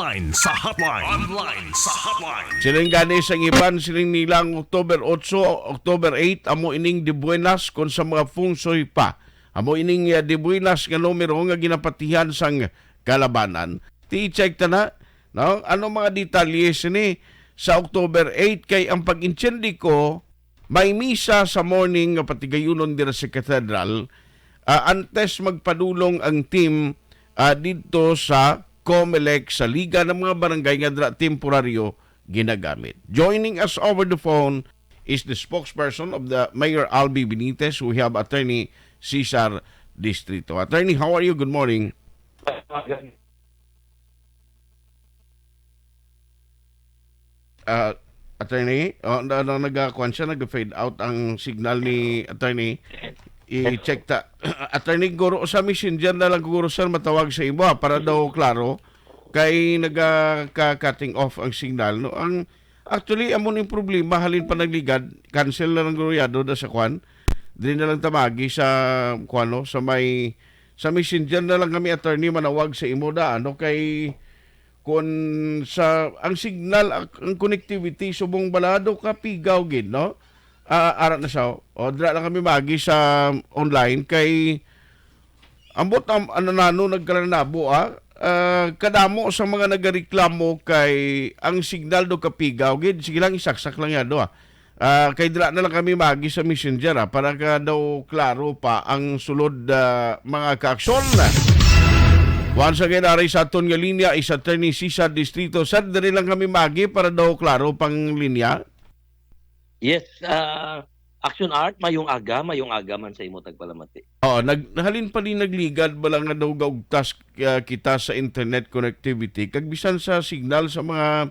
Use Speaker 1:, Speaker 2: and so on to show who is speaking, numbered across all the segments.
Speaker 1: Online sa hotline.
Speaker 2: Siling gani sa iban, siling nilang October 8, October 8, amo ining de buenas kon sa mga feng shui pa. Amo ining de buenas nga numero nga ginapatihan sang kalabanan. Ti-check ta na, no? Ano mga detalyes ni sa October 8 kay ang pag-inchendi ko may misa sa morning nga patigayunon dira sa cathedral antes magpadulong ang team dito sa COMELEC sa Liga ng mga Barangay nga dira temporaryo ginagamit. Joining us over the phone is the spokesperson of the Mayor Albi Benitez. We have Attorney Cesar Distrito. Attorney, how are you? Good morning. Attorney, nag-kuhan siya, nag-fade out ang signal ni Attorney. I-check ta. Attorney, guro sa messenger na lang guro sir matawag sa imo para daw klaro kay nagka-cutting off ang signal. No? Actually, amo ning problema, halin pa nagligad, cancel na lang guruyado da sa kwan. Dili na lang tamagi sa kwano sa messenger na lang kami attorney manawag sa imo da ano kay kun sa ang signal ang connectivity subong balado ka pigaw gid no. Ara na siya. O, dra lang kami magi sa online kay ambot ano nagkalanabo kadamo sa mga nagareklamo kay ang signal do kapigaw gid sige lang isaksak lang yan do kay dra na lang kami magi sa messenger para ka daw klaro pa ang sulod mga kaaksyon. Once again, aray sa aton nga linya is Attorney Cesar Distrito. Sir, dali lang kami magi para daw klaro pang linya.
Speaker 3: Yes, Action Art, mayong aga man sa imo tagpalamati.
Speaker 2: Oo, halin pa ni nagligad bala nga daw gaugtas kita sa internet connectivity kag bisan sa signal sa mga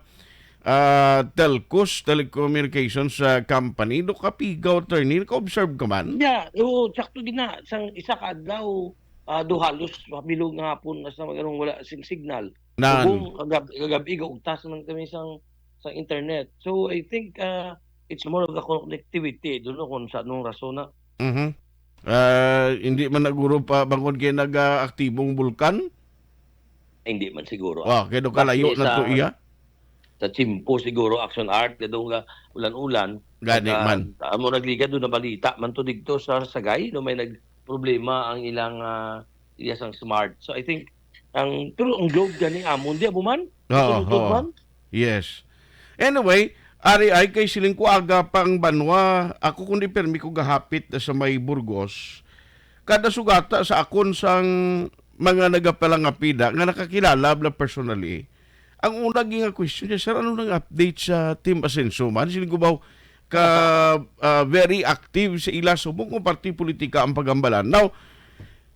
Speaker 2: telcos, telecommunications company do kapigaw attorney, ka-observe ka man?
Speaker 3: Yeah, sakto din na sang isa ka adlaw halos mabilog nga hapon na sa magano'ng wala sing signal. Kung kagabi gaugtas man kami sa internet. So I think it's more of the connectivity. Doon kung sa anong rason na.
Speaker 2: Hindi man naguro pa bangod kay nag-aktibong bulkan?
Speaker 3: Hindi man siguro.
Speaker 2: Kaya doon kalayo na to iya?
Speaker 3: Sa Chimpo siguro, Action Art, kaya doon ulan-ulan.
Speaker 2: Gani man.
Speaker 3: Amo nagliga doon na balita man to dito sa Sagay, no, may nagproblema ang ilang iyasang smart. So I think, pero ang globe gani amon, di abuman?
Speaker 2: Yes. Anyway, ari ay kay siling ko aga pang banwa. Ako kundi permi ko gahapit sa may Burgos. Kada sugata sa akon sang mga nagapalangapida nga nakakilala na personally. Ang una nga question niya, sir, ano nang update sa Team Asenso man? Siling ko ba very active sa ila subong kung party politika ang pagambalan. Now,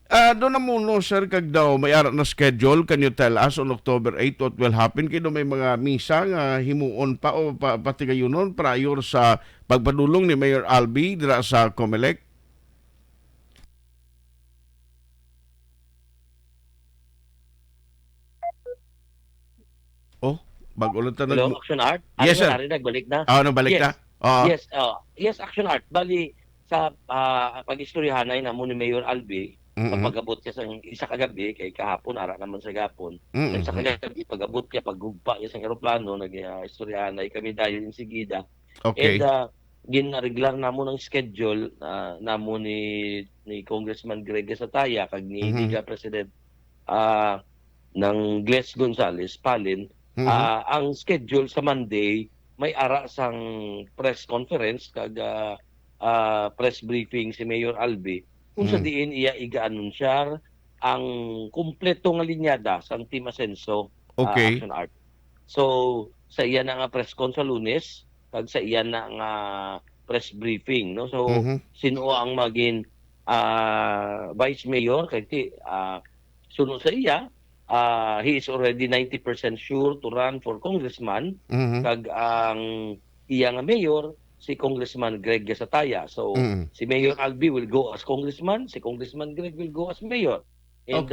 Speaker 2: doon na muna, sir, kag daw may arat na schedule. Can you tell us on October 8 what will happen? Kaya may mga misa nga himuon pa o patigayunon prior sa pagpadulong ni Mayor Albi dira sa COMELEC? Bago lang
Speaker 3: Hello, Action Art?
Speaker 2: Yes, sir.
Speaker 3: Nagbalik na?
Speaker 2: Nabalik na?
Speaker 3: Yes, Action Art. Bali, sa pag-istoryahanay na mo ni Mayor Albi, pag-abot siya sa isa kagabi, kay kahapon, ara naman sa gapon. Sa kagabi, pag-abot niya, pag-gugpa niya sa aeroplano, nag-istoryahanay kami dahil in Sigida.
Speaker 2: Okay.
Speaker 3: And ginariglar na mo ng schedule na mo ni Congressman Greg Sataya, kag ni Liga President ng Gles Gonzales, Palin. Ang schedule sa Monday, may ara sang press conference kag press briefing si Mayor Albi kung sa diin iya iga-anunsar ang kumpleto nga linyada sa Team Asenso Action Art. So sa iya na nga press con sa Lunes kag sa iya na nga press briefing, no. So sino ang maging vice mayor kay sunod sa iya, he is already 90% sure to run for congressman. Kag ang iya nga mayor si Congressman Greg Gasataya. So si Mayor Albi will go as congressman, si Congressman Greg will go as mayor. And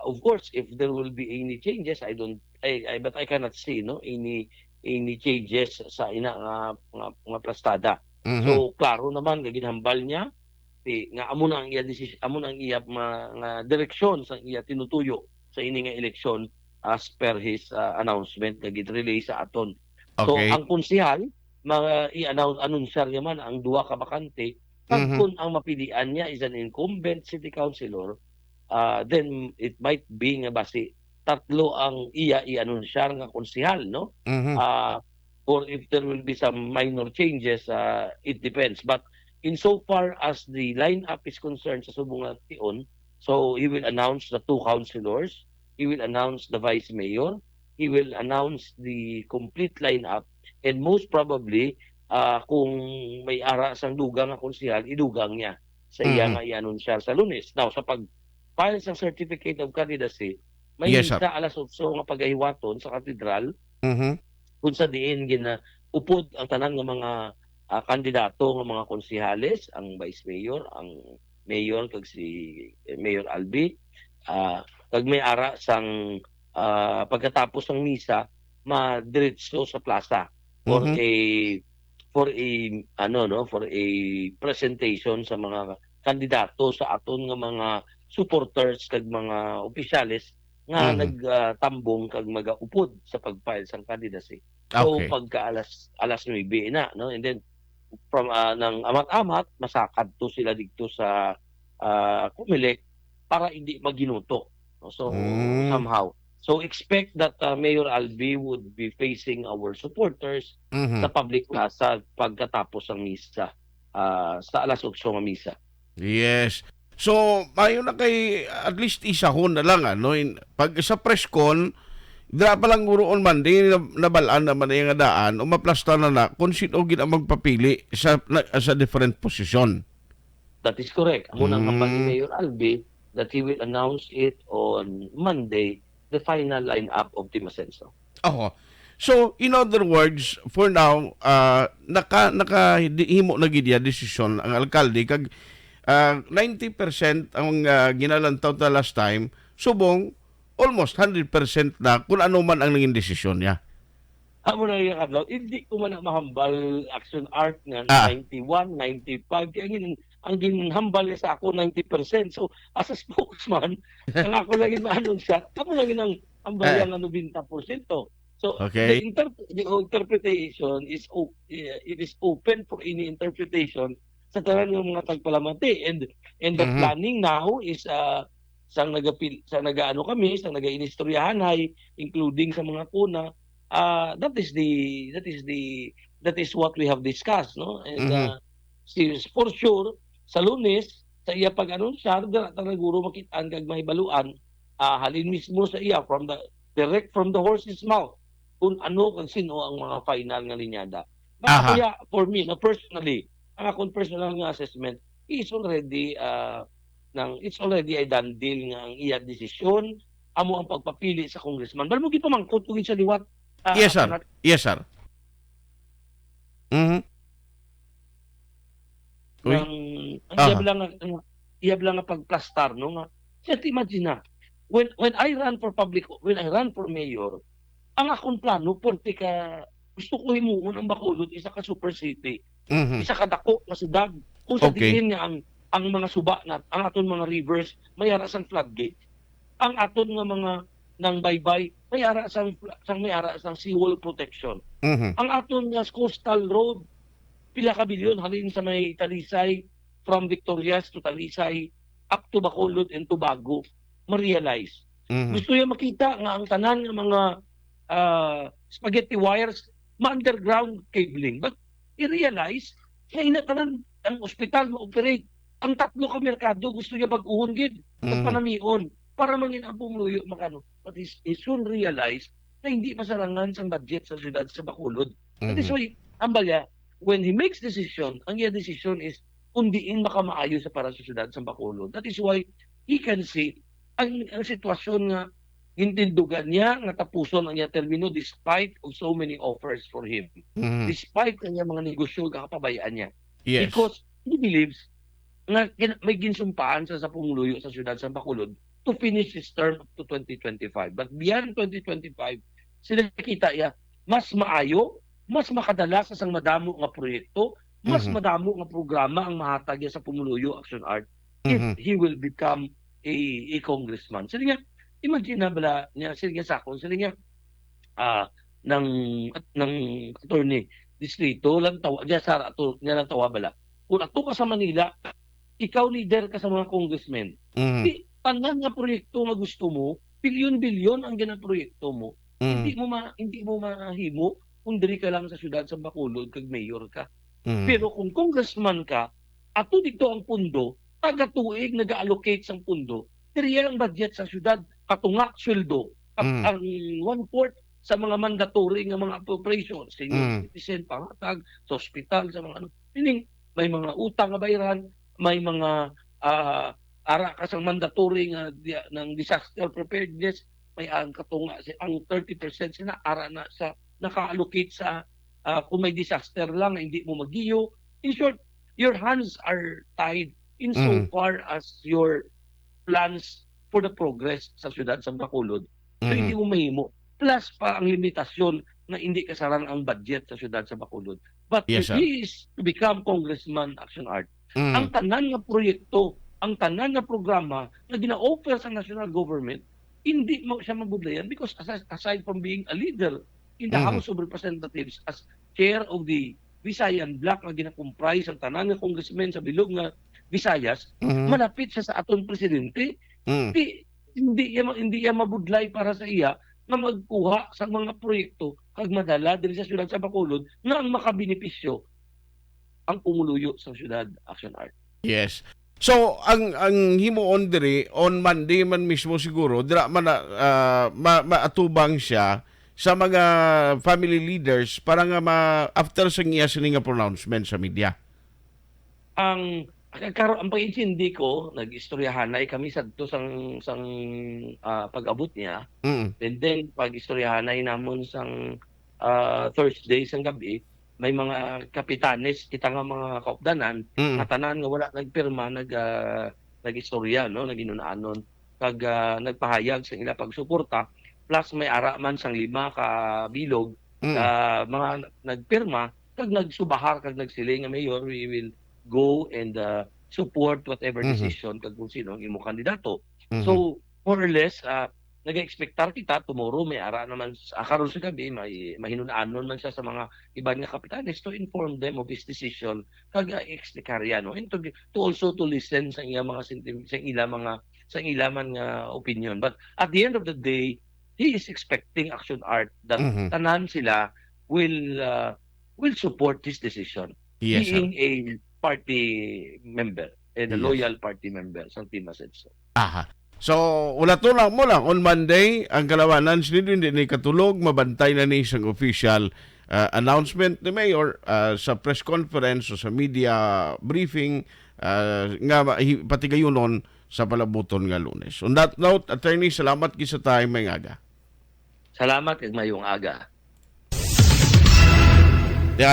Speaker 3: of course, if there will be any changes, but I cannot see any changes sa ina nga plastada. So klaro naman ginhambal niya nga amo na ang iya decision, amo na ang iya mga direksyon sa iya tinutuyo sa ini nga eleksyon as per his announcement nga gid-release sa aton. So
Speaker 2: Okay.
Speaker 3: ang konsehal mga i-anunsar niya man ang duha ka bakante kag
Speaker 2: Mhm.
Speaker 3: kung ang mapilian niya is an incumbent city councilor, then it might be nga basi tatlo ang iya i-anunsyar nga konsehal, no?
Speaker 2: Mhm.
Speaker 3: Uh, or if there will be some minor changes, it depends. But insofar as the lineup is concerned sa Subong Tion, so he will announce the two councilors, he will announce the vice mayor, he will announce the complete lineup, and most probably, kung may ara sang dugang nga konsehal, idugang niya sa iya
Speaker 2: Mhm.
Speaker 3: nga i-anunsar sa Lunes. Now, sa pag-file sa certificate of candidacy, may
Speaker 2: Yes, sir.
Speaker 3: misa alas 8 nga pagahiwaton sa katedral
Speaker 2: Mhm.
Speaker 3: kung sa diin upod ang tanan nga mga kandidato nga mga konsehales, ang vice mayor, ang mayor kag si Mayor Albi, kag may ara sang pagkatapos ng misa madiretso sa plaza for
Speaker 2: Mhm.
Speaker 3: a for a presentation sa mga kandidato sa aton nga mga supporters kag mga opisyales nga
Speaker 2: Mhm.
Speaker 3: nagtambong kag magaupod sa pag-file sang candidacy. So
Speaker 2: Okay.
Speaker 3: pagka alas 9 na, no, and then from ng amat-amat masakad to sila dito sa COMELEC para hindi maginuto, no? So
Speaker 2: Hmm.
Speaker 3: somehow, so expect that Mayor Albi would be facing our supporters sa
Speaker 2: Mhm.
Speaker 3: public plaza pagkatapos ng misa, sa alas 8 nga misa.
Speaker 2: Yes. So, mayo na kay at least isahon na lang ano pag sa press con dira pa lang guroon man di nabalaan naman na nga daan o maplasta na kung sino gid ang magpapili sa different posisyon.
Speaker 3: That is correct. Amo nang hambal ni
Speaker 2: Mm.
Speaker 3: Mayor Albi that he will announce it on Monday, the final lineup of Team Asenso.
Speaker 2: Ako. So, in other words, for now, nakahimo na gid ya desisyon ang alkalde kag 90% ang ginalantaw ta last time, subong almost 100% na kung ano man ang naging desisyon niya.
Speaker 3: Amo na yung adlaw, hindi ko man na mahambal action art nga
Speaker 2: Ah,
Speaker 3: 91, 95. Kaya ang ginhambal niya sa ako 90%. So, as a spokesman, ang ako lang maanon siya, ako lang ang
Speaker 2: eh,
Speaker 3: ambayan nga 90%. So,
Speaker 2: okay.
Speaker 3: the interpretation is it is open for any interpretation sa tanan ng mga tagpalamati. And the
Speaker 2: Mhm.
Speaker 3: planning now is sa nagaano kami, sa nagainistoryahan ay including sa mga kuna, that is what we have discussed, no? And
Speaker 2: Mhm.
Speaker 3: for sure sa Lunes sa iya pag-anunsar dira ta siguro makit-an kag mahibaluan, halin mismo sa iya direct from the horse's mouth kung ano kung sino ang mga final nga linyada. Baka
Speaker 2: Aha.
Speaker 3: kuya for me na personally, ang akong personal nga assessment is already it's already a done deal nga ang iya desisyon amo ang pagpapili sa congressman. Bal mo gipamangkot ug sa liwat.
Speaker 2: Yes, sir.
Speaker 3: Kanat
Speaker 2: Yes, sir. Mhm. Uy.
Speaker 3: ng ang
Speaker 2: Aha.
Speaker 3: iyab lang nga pagplastar, no, nga just imagine na, when I ran for mayor, ang akong plano porke gusto ko himuon ang Bacolod isa ka super city,
Speaker 2: Mhm.
Speaker 3: isa ka dako nga syudad kung sa
Speaker 2: Okay.
Speaker 3: diin nga ang mga suba ang aton mga rivers may ara sang floodgate, ang aton nga mga nang baybay may ara sang seawall protection,
Speaker 2: Mhm.
Speaker 3: ang aton nga coastal road pila ka bilyon halin sa may Talisay, from Victorias to Talisay, up to Bacolod and Tobago, ma-realize.
Speaker 2: Mhm.
Speaker 3: Gusto niya makita nga ang tanan ng mga spaghetti wires, ma-underground cabling. But i-realize na inatanan ang ospital ma-operate. Ang tatlo ka merkado gusto niya pag-uhon gid,
Speaker 2: Mhm.
Speaker 3: pagpanamion, para mangin ang luyo makano. But he soon realized na hindi masarangan sa budget sa siyudad sa Bacolod. That is
Speaker 2: Mhm.
Speaker 3: why, ambalya, when he makes decision, ang iya decision is undiin makamaayo sa para sa syudad sa Bacolod. That is why he can see ang sitwasyon nga hintindugan niya nga tapuson ang iya termino despite of so many offers for him.
Speaker 2: Mhm.
Speaker 3: Despite kanya mga negosyo nga kapabayaan niya.
Speaker 2: Yes.
Speaker 3: Because he believes nga may ginsumpaan sa pumuluyo sa syudad sa Bacolod to finish his term up to 2025. But beyond 2025, sila kita ya mas maayo, mas makadala sa sang madamo nga proyekto, mas
Speaker 2: Mhm.
Speaker 3: madamo nga programa ang mahatag niya sa Pumuluyo Action Art if
Speaker 2: Mhm.
Speaker 3: he will become a congressman. So nga, imagine na bala niya sila nga sakon sila nga ah, ng ng attorney distrito lang tawa diya sa ato niya lang tawa bala. Kung ato ka sa Manila, ikaw leader ka sa mga congressmen.
Speaker 2: Mhm.
Speaker 3: Di tanan nga proyekto nga gusto mo, bilyon-bilyon ang ginaproyekto mo.
Speaker 2: Mhm.
Speaker 3: Hindi mo mahimo kung diri ka lang sa syudad sa Bacolod kag mayor ka.
Speaker 2: Mhm.
Speaker 3: Pero kung congressman ka, ato dito ang pundo, taga tuig nag-allocate sang pundo. Diri ang budget sa syudad, katungak sweldo.
Speaker 2: Mhm.
Speaker 3: Ang one-fourth sa mga mandatory nga mga appropriation, senior
Speaker 2: Mm.
Speaker 3: citizen, pangatag, sa ospital, sa mga ano. Meaning, may mga utang nga bayaran, may mga ara ka sa mandatory nga ng disaster preparedness, may ang katunga, ang 30% sina ara na sa naka-allocate sa kung may disaster lang, hindi mo magiyo. In short, your hands are tied
Speaker 2: Mhm.
Speaker 3: insofar as your plans for the progress sa siyudad sa Bacolod. So, hindi
Speaker 2: Mhm.
Speaker 3: mo mahimo. Plus pa ang limitasyon na hindi kasaran ang budget sa siyudad sa Bacolod. But
Speaker 2: Yes,
Speaker 3: if
Speaker 2: sir.
Speaker 3: he is to become Congressman Action Art,
Speaker 2: Mhm.
Speaker 3: ang tanan nga proyekto, ang tanan nga programa na gina-offer sa national government, hindi mo siya mabudlayan because aside from being a leader in the
Speaker 2: Mhm.
Speaker 3: House of Representatives as chair of the Visayan Bloc nga gina-comprise ang tanan nga congressmen sa bilog nga Visayas,
Speaker 2: Mhm.
Speaker 3: malapit siya sa aton presidente.
Speaker 2: Mhm.
Speaker 3: Hindi iya mabudlay para sa iya na magkuha sa mga proyekto kag madala diri sa siyudad sa Bacolod nga ang makabenepisyo ang pumuluyo sa siyudad Action Art.
Speaker 2: Yes. So ang himuon diri on Monday man mismo siguro dira man maatubang siya sa mga family leaders para nga after sa iya sini nga pronouncement sa media.
Speaker 3: Ang pag-intindi ko, nag-istoryahanay kami sadto sang pag-abot niya.
Speaker 2: Mm.
Speaker 3: And then pag-istoryahanay namon sang Thursday sang gabi, may mga kapitanes kita nga mga kaupdanan
Speaker 2: Mm.
Speaker 3: nga tanan nga wala nagpirma nag-istorya no, naginunaanon kag nagpahayag sa ila pagsuporta plus may ara man sang 5 ka bilog
Speaker 2: Mm.
Speaker 3: mga nagpirma kag nagsubahar kag nagsiling nga mayor we will go and support whatever
Speaker 2: Mhm.
Speaker 3: decision kag kung sino ang imong kandidato.
Speaker 2: Mhm.
Speaker 3: So more or less nag-expectar kita tomorrow may ara naman karon sa gabi may mahinunaanon man siya sa mga iban nga kapitanes to inform them of his decision kag explicarya no and to also to listen sa iya mga sa ila man nga opinion. But at the end of the day, he is expecting Action Art that
Speaker 2: Mhm.
Speaker 3: tanan sila will support his decision
Speaker 2: Yes, sir.
Speaker 3: being a party member and a
Speaker 2: Yes.
Speaker 3: loyal party member sa Team Asenso.
Speaker 2: Aha. So, wala to lang mo lang. On Monday, ang kalawanan, hindi ni katulog, mabantay na ni isang official announcement ni Mayor sa press conference o sa media briefing nga patigayunon sa palabuton nga Lunes. On that note, Attorney, salamat sa time may aga.
Speaker 3: Salamat kag mayong aga.